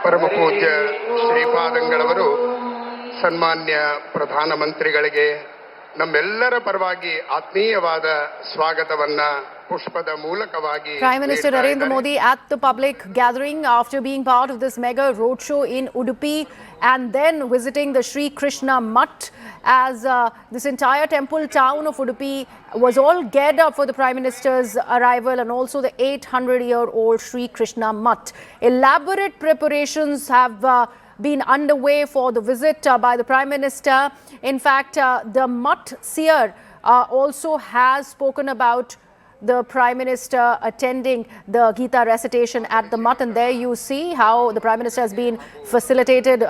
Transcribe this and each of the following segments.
ಪರಮ ಪೂಜ್ಯ ಶ್ರೀಪಾದಂಗಳವರು ಸನ್ಮಾನ್ಯ ಪ್ರಧಾನಮಂತ್ರಿಗಳಿಗೆ ನಮ್ಮೆಲ್ಲರ ಪರವಾಗಿ ಆತ್ಮೀಯವಾದ ಸ್ವಾಗತವನ್ನ ಪುಷ್ಪದ ಮೂಲಕವಾಗಿ Prime Minister Narendra Modi at the public gathering after being part of this mega roadshow in Udupi and then visiting the Sri Krishna Mutt, as this entire temple town of Udupi was all geared up for the Prime Minister's arrival, and also the 800-year-old Sri Krishna Mutt. Elaborate preparations have been underway for the visit by the Prime Minister. In fact, the Mutt seer also has spoken about the Prime Minister attending the Gita recitation at the Mutt, and there you see how the Prime Minister has been felicitated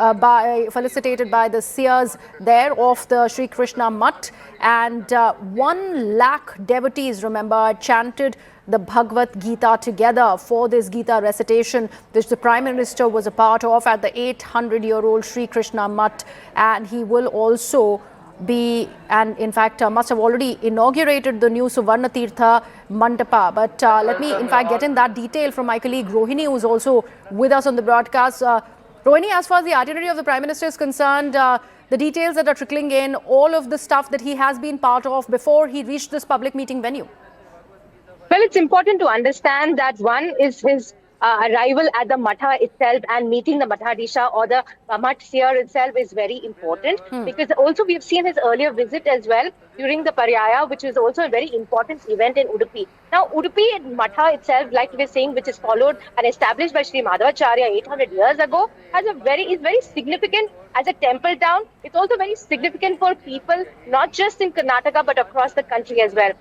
by the seers there of the Sri Krishna Mutt, and 1 lakh devotees, remember, chanted the Bhagavad Gita together for this Gita recitation, which the Prime Minister was a part of at the 800-year-old Sri Krishna Mutt, and he will also be, and in fact must have already inaugurated the new Suvarna Tirtha Mandapa. But let me in fact get in that detail from my colleague Rohini, who is also with us on the broadcast. Rohini, as far as the itinerary of the Prime Minister is concerned, the details that are trickling in, all of the stuff that he has been part of before he reached this public meeting venue. Well, it's important to understand that one is his arrival at the Matha itself and meeting the Mathadisha or the Mutt seer itself is very important, because also we've seen his earlier visit as well during the Parayana, which is also a very important event in Udupi. Now, Udupi and Matha itself, like we were saying, which is followed and established by Sri Madhavacharya 800 years ago, is very significant as a temple town. It's also very significant for people, not just in Karnataka, but across the country as well.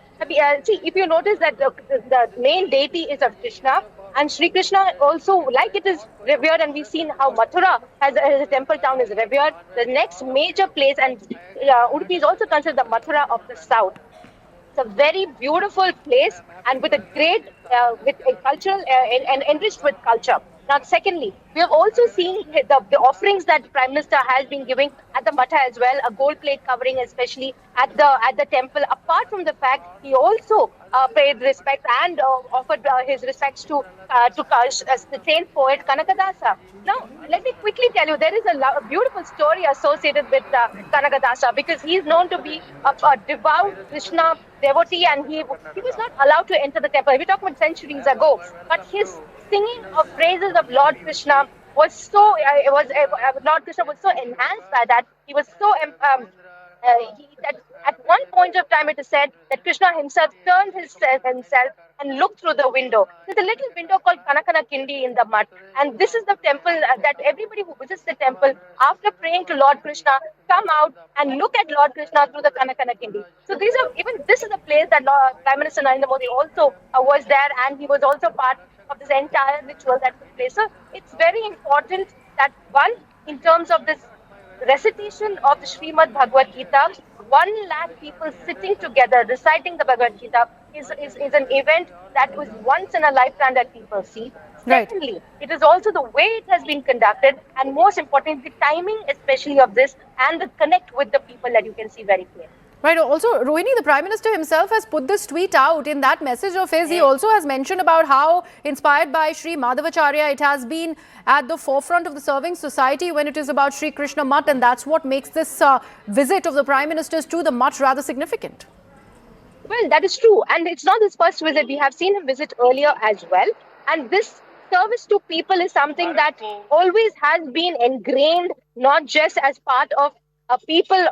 See, if you notice that the main deity is of Krishna, and Sri Krishna also, like it is revered, and we've seen how Mathura as a temple town is revered. The next major place, and Udupi is also considered the Mathura of the south. It's a very beautiful place, and with a great, with a cultural, and enriched with culture. Now, secondly, we have also seen the offerings that the Prime Minister has been giving at the Matha as well, a gold plate covering, especially at the temple. Apart from the fact, he also paid respect and offered his respects to the saint poet Kanakadasa. Now, let me quickly tell you, there is a beautiful story associated with Kanakadasa, because he is known to be a devout Krishna devotee, and he was not allowed to enter the temple. We're talking about centuries ago, but his singing of praises of Lord Krishna was so, Lord Krishna was so enhanced by that. He was so, that at one point of time it is said that Krishna himself turned himself and looked through the window. There's a little window called Kanakana Kindi in the Mutt, and this is the temple that everybody who visits the temple after praying to Lord Krishna come out and look at Lord Krishna through the Kanakana Kindi. So this is a place that Prime Minister Narendra Modi also was there, and he was also part of this entire ritual that took place. So it's very important that, one, in terms of this recitation of the Srimad Bhagavad Gita, 1 lakh people sitting together reciting the Bhagavad Gita is an event that was once in a lifetime that people see. Right. Secondly, it is also the way it has been conducted, and most importantly, the timing, especially of this, and the connect with the people that you can see very clearly. Right. Also, Rohini, the Prime Minister himself has put this tweet out. In that message of his, he also has mentioned about how, inspired by Sri Madhavacharya, it has been at the forefront of the serving society when it is about Sri Krishna Mutt, and that's what makes this visit of the Prime Minister's to the Mutt rather significant. Well, that is true. And it's not his first visit. We have seen him visit earlier as well. And this service to people is something that always has been ingrained, not just as part of people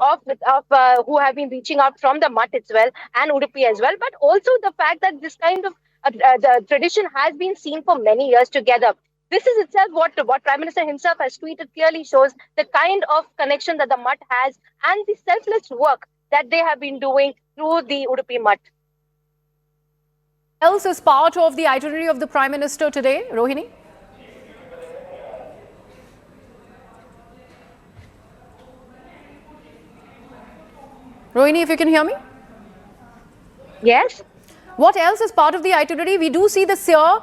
who have been reaching out from the Mutt as well and Udupi as well, but also the fact that this kind of the tradition has been seen for many years together. This is itself what Prime Minister himself has tweeted clearly shows the kind of connection that the Mutt has and the selfless work that they have been doing through the Udupi Mutt. Else is part of the itinerary of the Prime Minister today, Rohini? Rohini, if you can hear me? Yes. What else is part of the itinerary? We do see the seer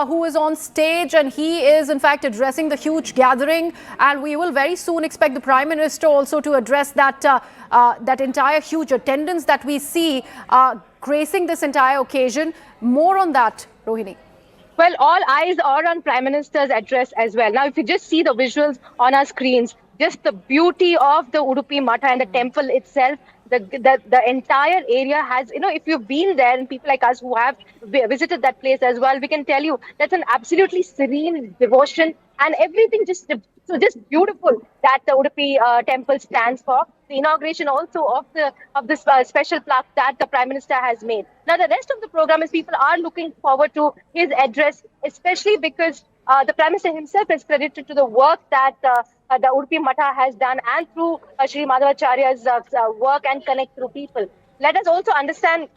who is on stage, and he is in fact addressing the huge gathering, and we will very soon expect the Prime Minister also to address that that entire huge attendance that we see gracing this entire occasion. More on that, Rohini. Well, all eyes are on Prime Minister's address as well. Now, if you just see the visuals on our screens, just the beauty of the Udupi Matha and the temple itself, the entire area has, if you've been there, and people like us who have visited that place as well, we can tell you that's an absolutely serene devotion and everything just beautiful that the Udupi temple stands for. The inauguration also of this special plaque that the Prime Minister has made. Now, the rest of the program is people are looking forward to his address, especially because the Prime Minister himself is credited to the work that the Udupi Matha has done, and through Sri Madhavacharya's work and connect through people. Let us also understand.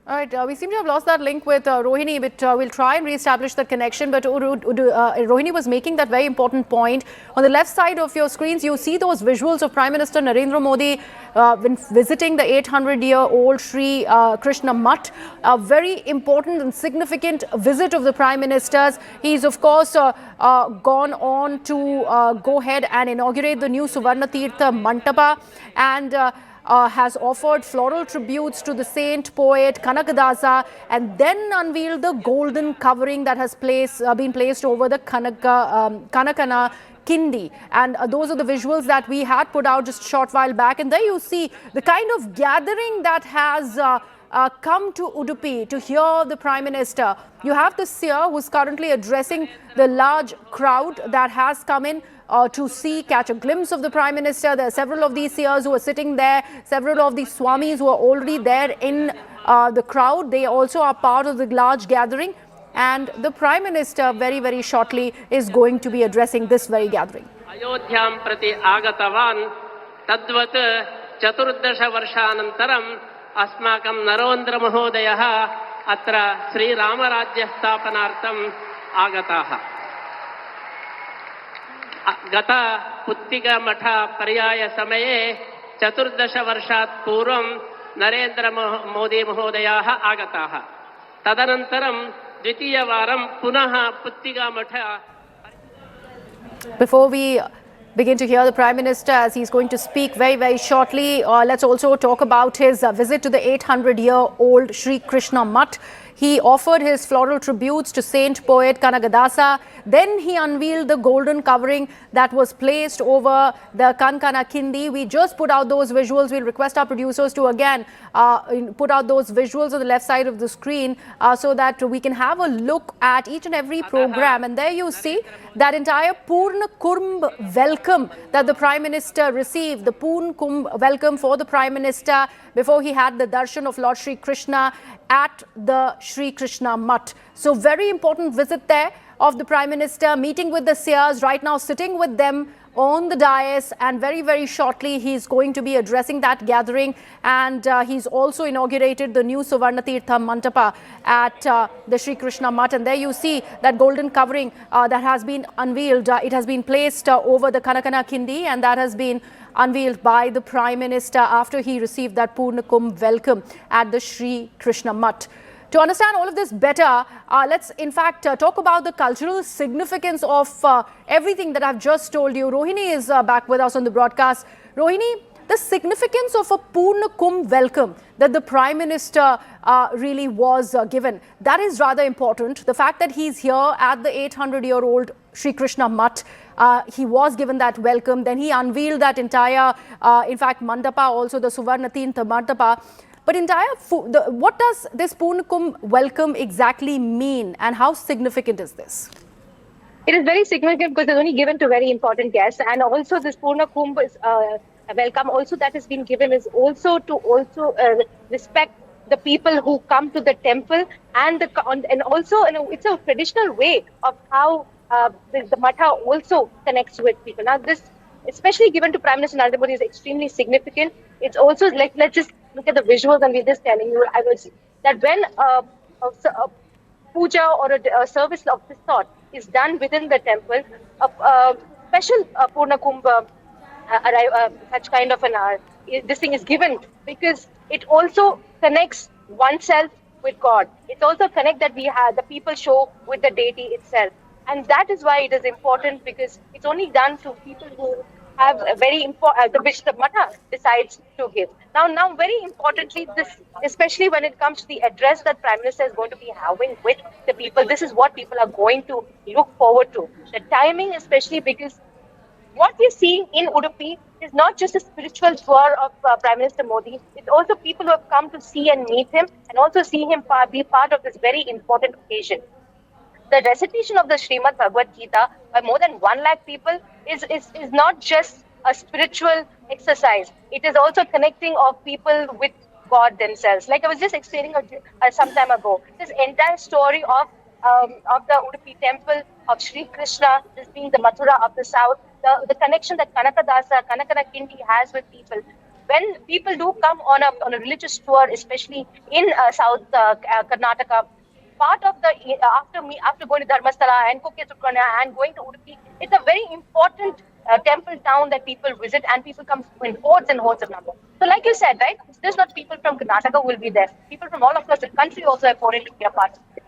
All right, we seem to have lost that link with Rohini, but we'll try and re-establish the connection. But Rohini was making that very important point. On the left side of your screens, you see those visuals of Prime Minister Narendra Modi when visiting the 800-year-old Sri Krishna Mutt. A very important and significant visit of the Prime Minister's. He's, of course, gone on to go ahead and inaugurate the new Suvarna Tirtha Mantapa, and has offered floral tributes to the saint poet Kanakadasa, and then unveiled the golden covering that has been placed over the Kanakana Kindi. And those are the visuals that we had put out just a short while back. And there you see the kind of gathering that has come to Udupi to hear the Prime Minister. You have the seer who's currently addressing the large crowd that has come in to catch a glimpse of the Prime Minister. There are several of these seers who are sitting there, several of these swamis who are already there in the crowd. They also are part of the large gathering, and the Prime Minister very, very shortly is going to be addressing this very gathering. Ayodhyam prati agatavan tadvat chaturdasha varshanantaram asmakam Narendra Mahodayah atra Sri Ramarajya Sthapanartham agataha. Gata Puttiga Matha Parayana Samaye Chaturdasha Varshat Purvam Narendra Modi Mahodayah agataha. Tadanantaram Dvitiya Varam Punaha Puttiga Matha. Before we begin to hear the Prime Minister as he's going to speak very, very shortly, let's also talk about his visit to the 800-year-old Sri Krishna Mutt. He offered his floral tributes to saint poet Kanakadasa. Then he unveiled the golden covering that was placed over the Kankana Kindi. We just put out those visuals. We'll request our producers to again put out those visuals on the left side of the screen so that we can have a look at each and every program. And there you see that entire Purna Kumbh welcome that the Prime Minister received, the Purna Kumbh welcome for the Prime Minister before he had the darshan of Lord Sri Krishna at the Sri Krishna Mutt. So very important visit there of the Prime Minister, meeting with the seers, right now sitting with them on the dais, and very, very shortly he's going to be addressing that gathering. And he's also inaugurated the new Suvarnatirtha Mantapa at the Sri Krishna Mutt. And there you see that golden covering that has been unveiled. It has been placed over the Kanakana Kindi, and that has been unveiled by the Prime Minister after he received that Purna Kumbh welcome at the Sri Krishna Mutt. To understand all of this better, let's in fact talk about the cultural significance of everything that I've just told you. Rohini is back with us on the broadcast. Rohini, the significance of a Purna Kumbh welcome that the Prime Minister really was given, that is rather important. The fact that he's here at the 800-year-old Sri Krishna Mutt, he was given that welcome. Then he unveiled that entire, in fact, Mandapa, also the Suvarnatirtha Mantapa. But what does this Purna Kumbh welcome exactly mean, and how significant is this? It is very significant because it's only given to very important guests, and also this Purna Kumbh is, welcome also that has been given is also to respect the people who come to the temple, and also it's a traditional way of how the Matha also connects with people. Now this, especially given to Prime Minister Narendra Modi, is extremely significant. It's also like, let's just look at the visuals, and we're just telling you, I was that when a puja or a service of this sort is done within the temple, a special Purna Kumbh such kind of this thing is given, because it also connects oneself with God. It also connects that we have the people show with the deity itself, and that is why it is important, because it's only done to people who have a very important, which the Matha decides to give. Now, very importantly, this, especially when it comes to the address that Prime Minister is going to be having with the people, this is what people are going to look forward to. The timing, especially because what we're seeing in Udupi is not just a spiritual tour of Prime Minister Modi. It's also people who have come to see and meet him, and also see him be part of this very important occasion. The recitation of the Srimad Bhagavad Gita by more than 1 lakh people is not just a spiritual exercise. It is also connecting of people with God themselves. Like I was just explaining some time ago, this entire story of the Udupi temple, of Sri Krishna, this being the Mathura of the south, the connection that Kanakana Kindi has with people. When people do come on a religious tour, especially in South Karnataka, part of the after going to Dharmasthala and Kukkesukkana and going to Udupi, it's a very important temple town that people visit, and people come in hordes and hordes of numbers. So like you said, right, it's just not people from Karnataka who will be there. People from all across the country also have poured in to be a part of it.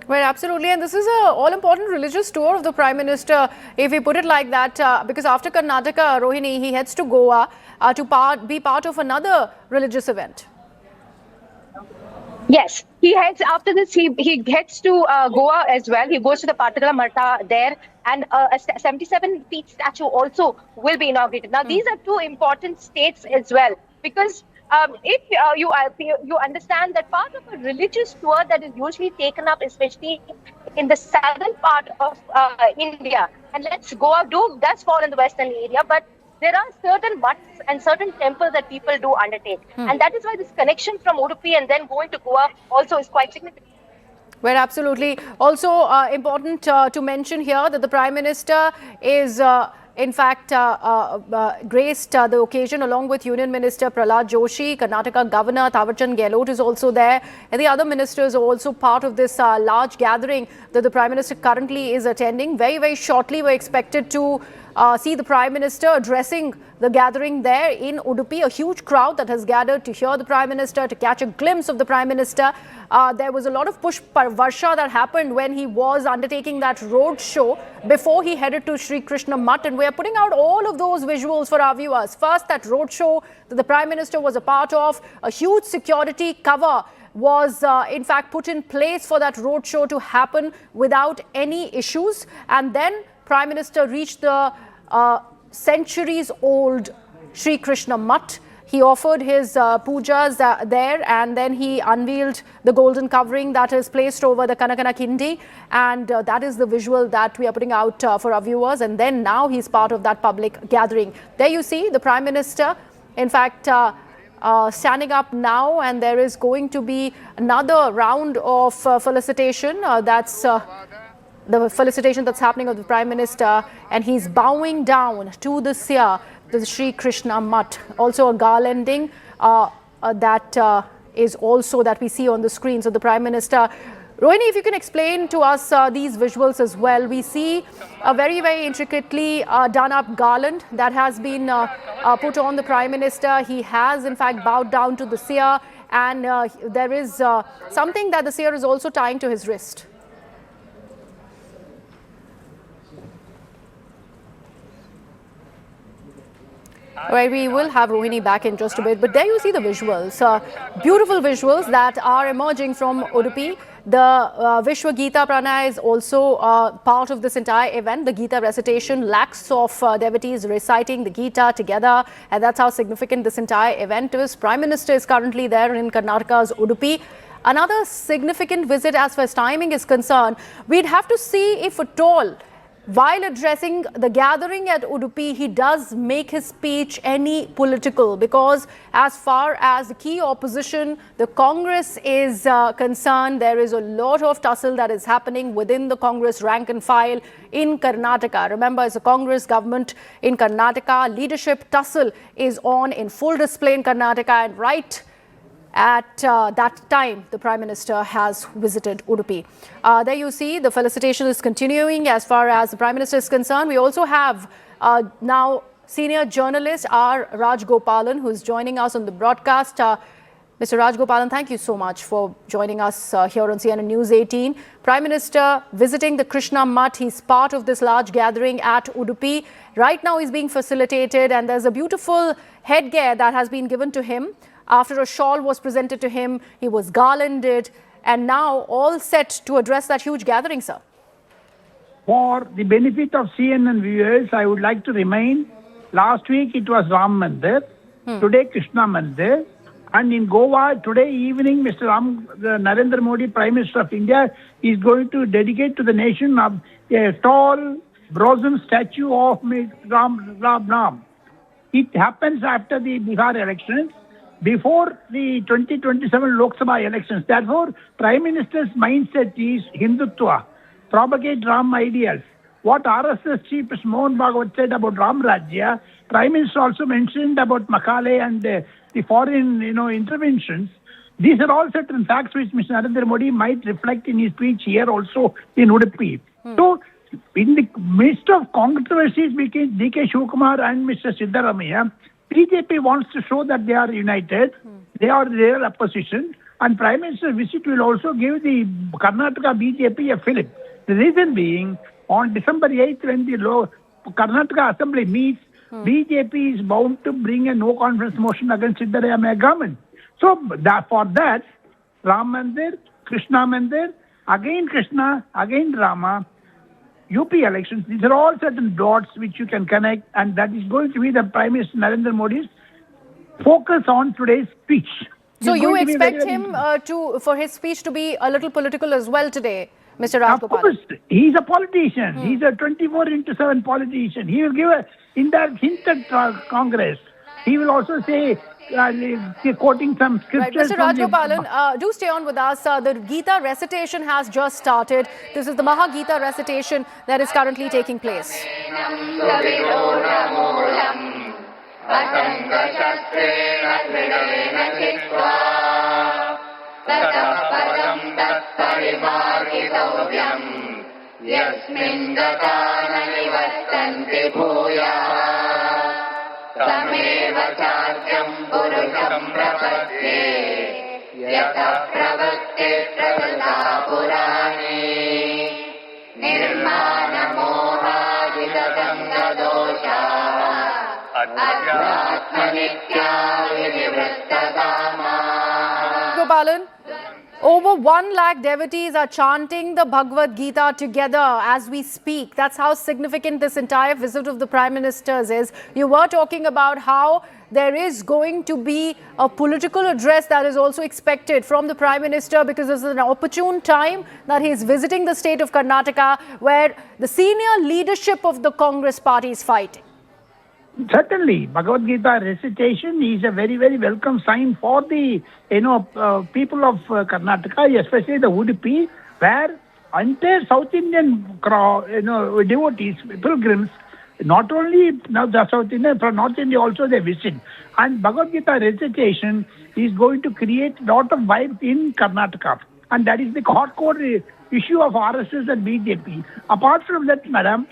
Well, absolutely. And this is an all-important religious tour of the Prime Minister, if we put it like that, because after Karnataka, Rohini, he heads to Goa to be part of another religious event. Yes, he heads after this. He heads to Goa as well. He goes to the Patakala Marta there, and a 77-feet statue also will be inaugurated. Now, these are two important states as well, because if you understand that part of a religious tour that is usually taken up, especially in the southern part of India, and Goa does fall in the western area, but there are certain mutts and certain temples that people do undertake. And that is why this connection from Udupi and then going to Goa also is quite significant. Well, absolutely. Also important to mention here that the Prime Minister is in fact graced the occasion along with Union Minister Prahlad Joshi. Karnataka Governor Thawarchand Gehlot is also there, and the other ministers are also part of this large gathering that the Prime Minister currently is attending. Very, very shortly we're expected to see the Prime Minister addressing the gathering there in Udupi. A huge crowd that has gathered to hear the Prime Minister, to catch a glimpse of the Prime Minister. There was a lot of push varsha that happened when he was undertaking that road show before he headed to Sri Krishna Mutt, and we are putting out all of those visuals for our viewers. First, that road show that the Prime Minister was a part of, a huge security cover was in fact put in place for that road show to happen without any issues. And then Prime Minister reached the centuries-old Sri Krishna Mutt. He offered his pujas there, and then he unveiled the golden covering that is placed over the Kanakana Kindi, and that is the visual that we are putting out for our viewers. And then now he's part of that public gathering. There you see the Prime Minister, in fact, standing up now, and there is going to be another round of felicitation. the felicitation that's happening of the Prime Minister, and he's bowing down to the seer, the Sri Krishna Mutt. Also a garlanding that is also that we see on the screen. So the Prime Minister, Rohini, if you can explain to us these visuals as well. We see a very, very intricately done up garland that has been put on the Prime Minister. He has in fact bowed down to the seer, and there is something that the seer is also tying to his wrist. All right, we will have Rohini back in just a bit, but there you see the visuals, beautiful visuals that are emerging from Udupi. The Vishwa Gita Parayana is also part of this entire event. The Gita recitation, lakhs of devotees reciting the Gita together, and that's how significant this entire event is. Prime Minister is currently there in Karnataka's Udupi. Another significant visit as far as timing is concerned. We'd have to see if at all, while addressing the gathering at Udupi, he does make his speech any political, because as far as the key opposition, the Congress is concerned, there is a lot of tussle that is happening within the Congress rank and file in Karnataka. Remember, it's a Congress government in Karnataka. Leadership tussle is on in full display in Karnataka, and right at that time, the Prime Minister has visited Udupi. There you see the felicitation is continuing as far as the Prime Minister is concerned. We also have now senior journalist R. Raj Gopalan, who is joining us on the broadcast. Mr. Raj Gopalan, thank you so much for joining us here on CNN News 18. Prime Minister visiting the Krishna Mutt. He's part of this large gathering at Udupi. Right now he's being facilitated, and there's a beautiful headgear that has been given to him. After a shawl was presented to him, he was garlanded, and now all set to address that huge gathering, sir. For the benefit of CNN viewers, I would like to remind, last week it was Ram Mandir, today Krishna Mandir, and in Goa, today evening, Mr. Narendra Modi, Prime Minister of India, is going to dedicate to the nation a tall bronze statue of Ram. It happens after the Bihar elections, before the 2027 Lok Sabha elections. Therefore, Prime Minister's mindset is Hindutva, propagate Ram ideals. What RSS Chief Mohan Bhagwat said about Ram Rajya, Prime Minister also mentioned about Macaulay and the foreign interventions. These are all certain facts which Mr. Narendra Modi might reflect in his speech here also in Udupi. So, in the midst of controversies between D.K. Shivakumar and Mr. Siddaramaiah, BJP wants to show that they are united, they are real opposition, and Prime Minister's visit will also give the Karnataka BJP a fillip. The reason being, on December 8th, when the Karnataka Assembly meets, BJP is bound to bring a no-confidence motion against Siddaramaiah government. So, for that, Ram Mandir, Krishna Mandir, again Krishna, again Rama, UP elections, these are all certain dots which you can connect, and that is going to be the Prime Minister Narendra Modi's focus on today's speech. So you expect him for his speech to be a little political as well today, Mr. Raj Gopalan? Of course, he's a politician. He's a 24/7 politician. He will give a indirect hint at Congress. He will also say, quoting some scriptures. Right. Mr. Raj Gopalan, do stay on with us. The Gita recitation has just started. This is the Maha Gita recitation that is currently taking place. तमेव चार्यं पुरुषं प्रपद्ये यतः प्रवृत्ते प्रवृत्ता पुराणे निर्माणमोहादिगतङ्गदोषाः अध्यात्मनित्या विनिवृत्तकामाः. Gopalan, over 1 lakh devotees are chanting the Bhagavad Gita together as we speak. That's how significant this entire visit of the Prime Minister's is. You were talking about how there is going to be a political address that is also expected from the Prime Minister, because this is an opportune time that he is visiting the state of Karnataka, where the senior leadership of the Congress party is fighting. Certainly, Bhagavad Gita recitation is a very, very welcome sign for the people of Karnataka, especially the Udupi, where entire South Indian devotees, pilgrims, not only now the South Indian, from North India also they visit. And Bhagavad Gita recitation is going to create a lot of vibe in Karnataka. And that is the hardcore issue of RSS and BJP. Apart from that, madam,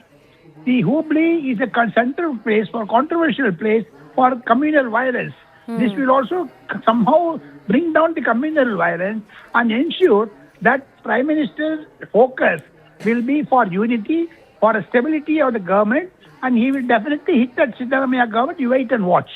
the Hubli is a central place for controversial place for communal violence. This will also somehow bring down the communal violence and ensure that Prime Minister's focus will be for unity, for a stability of the government, and he will definitely hit that Siddaramaiah government. You wait and watch.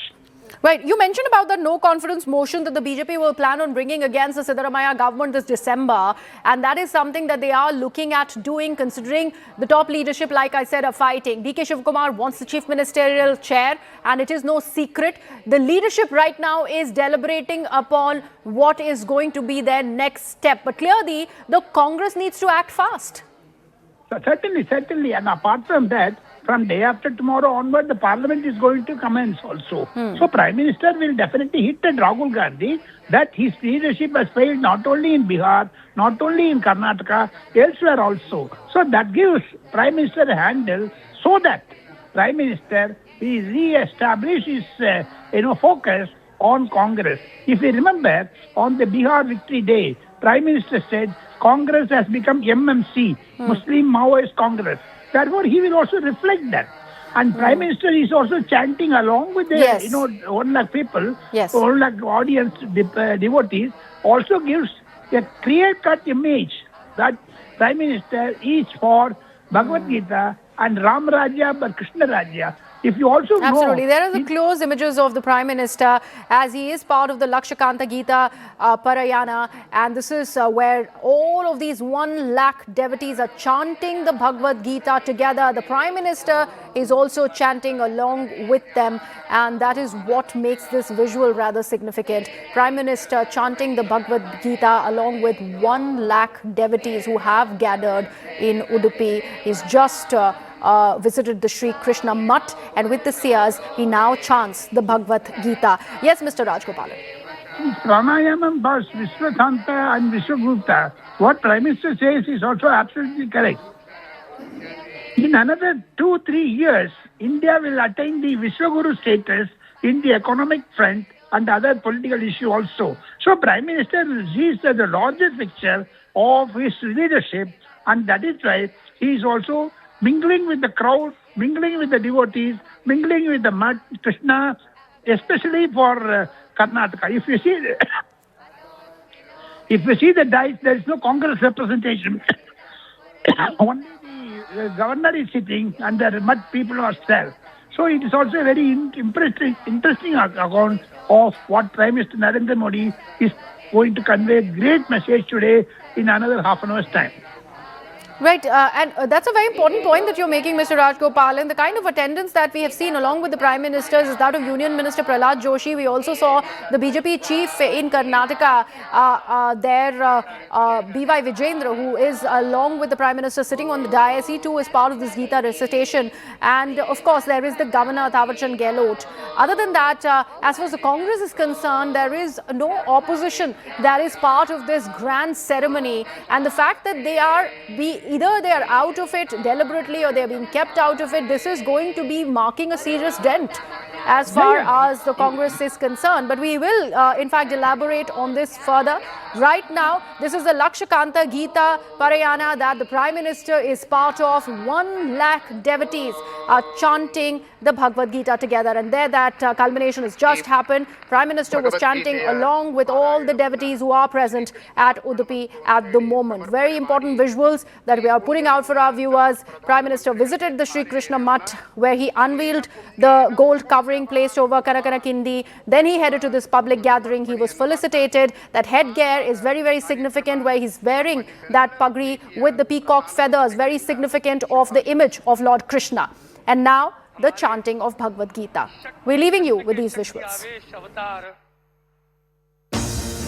Right. You mentioned about the no confidence motion that the BJP will plan on bringing against the Siddaramaiah government this December. And that is something that they are looking at doing, considering the top leadership, like I said, are fighting. DK Shivkumar wants the chief ministerial chair, and it is no secret. The leadership right now is deliberating upon what is going to be their next step. But clearly, the Congress needs to act fast. Certainly. And apart from that, from day after tomorrow onward, the parliament is going to commence also. So Prime Minister will definitely hit at Rahul Gandhi that his leadership has failed not only in Bihar, not only in Karnataka, elsewhere also. So that gives Prime Minister a handle so that Prime Minister will re-establish his focus on Congress. If you remember, on the Bihar Victory Day, Prime Minister said Congress has become MMC, Muslim Maoist Congress. Therefore, he will also reflect that. And Prime Minister is also chanting along with the 1 lakh people, 1 lakh audience devotees, also gives a clear-cut image that Prime Minister is for Bhagavad Gita and Ram Rajya but Krishna Rajya. If you also Absolutely. know... There are the close images of the Prime Minister as he is part of the Laksha Kantha Gita Parayana. And this is where all of these 1 lakh devotees are chanting the Bhagavad Gita together. The Prime Minister is also chanting along with them. And that is what makes this visual rather significant. Prime Minister chanting the Bhagavad Gita along with 1 lakh devotees who have gathered in Udupi. He's just... visited the Sri Krishna Mutt, and with the seers, he now chants the Bhagavad Gita. Yes, Mr. Rajgopalan. Pranayamam bas Vishwakanta and Vishwagupta. What Prime Minister says is also absolutely correct. In another 2-3 years, India will attain the Vishwaguru status in the economic front and other political issues also. So Prime Minister sees the larger picture of his leadership, and that is why he is also mingling with the crowd, mingling with the devotees, mingling with the Mutt, Krishna, especially for Karnataka. If you see the dice, there is no Congress representation. Only the governor is sitting and the Mutt people are there. So it is also a very interesting account of what Prime Minister Narendra Modi is going to convey a great message today in another half an hour's time. Right, and that's a very important point that you're making, Mr. Rajgopalan. The kind of attendance that we have seen along with the Prime Ministers is that of Union Minister Prahlad Joshi. We also saw the BJP chief in Karnataka, B.Y. Vijayendra, who is along with the Prime Minister sitting on the dais. He too is part of this Gita recitation. And of course, there is the Governor, Thawarchand Gehlot. Other than that, as far as the Congress is concerned, there is no opposition that is part of this grand ceremony. And the fact that they are either they are out of it deliberately or they are being kept out of it, this is going to be marking a serious dent as far as the Congress is concerned. But we will, in fact, elaborate on this further. Right now, this is the Laksha Kantha Gita Parayana that the Prime Minister is part of. 1 lakh devotees are chanting the Bhagavad Gita together. And there that culmination has just happened. Prime Minister was chanting along with all the devotees who are present at Udupi at the moment. Very important visuals that we are putting out for our viewers. Prime Minister visited the Sri Krishna Mutt, where he unveiled the gold covering placed over Karakana Kindi. Then he headed to this public gathering. He was felicitated. That headgear is very, very significant, where he's wearing that pagri with the peacock feathers, very significant of the image of Lord Krishna. And now, the chanting of Bhagavad Gita. We're leaving you with these visuals.